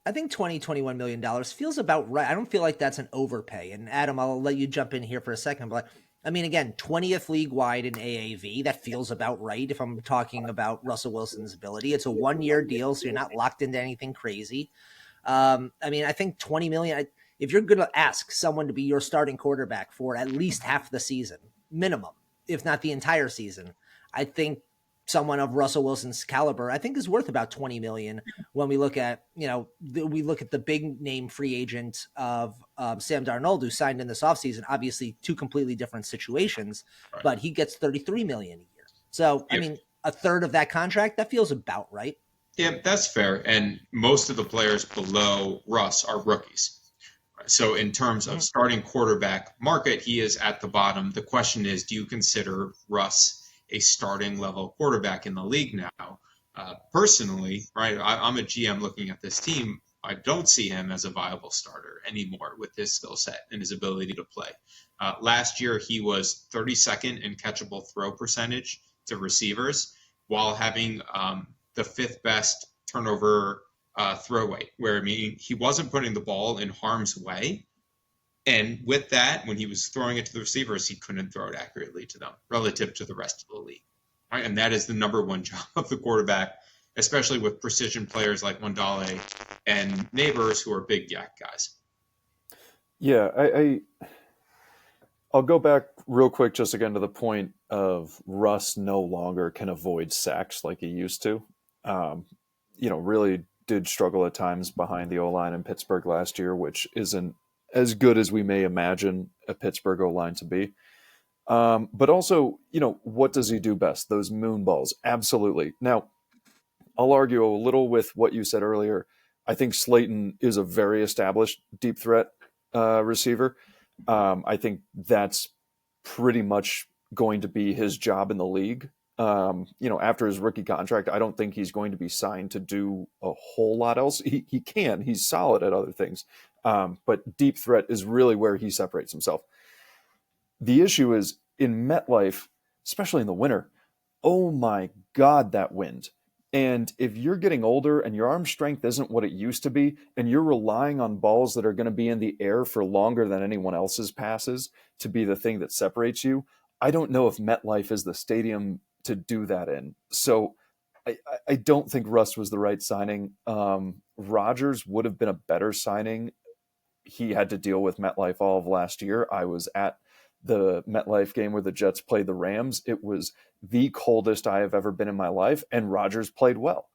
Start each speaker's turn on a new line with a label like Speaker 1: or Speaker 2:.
Speaker 1: I think 20, $21 million feels about right. I don't feel like that's an overpay. And Adam, I'll let you jump in here for a second. But I mean, again, 20th league wide in AAV, that feels about right if I'm talking about Russell Wilson's ability. It's a 1 year deal, so you're not locked into anything crazy. I mean, I think 20 million, if you're going to ask someone to be your starting quarterback for at least half the season, minimum, if not the entire season, I think someone of Russell Wilson's caliber, I think is worth about 20 million when we look at, we look at the big name free agent of Sam Darnold, who signed in this offseason, obviously two completely different situations,
Speaker 2: Right.
Speaker 1: but he gets 33 million a year. So, I
Speaker 2: Yeah.
Speaker 1: mean, a third of that contract, that feels about right.
Speaker 2: Yeah, that's fair. And most of the players below Russ are rookies. So in terms of
Speaker 1: Mhm.
Speaker 2: starting quarterback market, he is at the bottom. The question is, do you consider Russ a starting level quarterback in the league now? Personally, right, I'm a GM looking at this team. I don't see him as a viable starter anymore with his skill set and his ability to play. Last year, he was 32nd in catchable throw percentage to receivers while having the fifth best turnover throw weight, where I mean he wasn't putting the ball in harm's way, and with that, when he was throwing it to the receivers, he couldn't throw it accurately to them relative to the rest of the league. Right? And that is the number one job of the quarterback, especially with precision players like Wandale and Neighbors, who are big yak guys.
Speaker 3: Yeah, I'll go back real quick just again to the point of Russ no longer can avoid sacks like he used to. Um, really did struggle at times behind the O line in Pittsburgh last year, which isn't as good as we may imagine a Pittsburgh O line to be. But also, what does he do best? Those moon balls. Absolutely. Now, I'll argue a little with what you said earlier. I think Slayton is a very established deep threat receiver. I think that's pretty much going to be his job in the league. After his rookie contract, I don't think he's going to be signed to do a whole lot else. He can. He's solid at other things. But deep threat is really where he separates himself. The issue is in MetLife, especially in the winter, oh my God, that wind. And if you're getting older and your arm strength isn't what it used to be, and you're relying on balls that are going to be in the air for longer than anyone else's passes to be the thing that separates you, I don't know if MetLife is the stadium to do that in. So I don't think Russ was the right signing. Rodgers would have been a better signing. He had to deal with MetLife all of last year. I was at the MetLife game where the Jets played the Rams. It was the coldest I have ever been in my life, and Rodgers played well.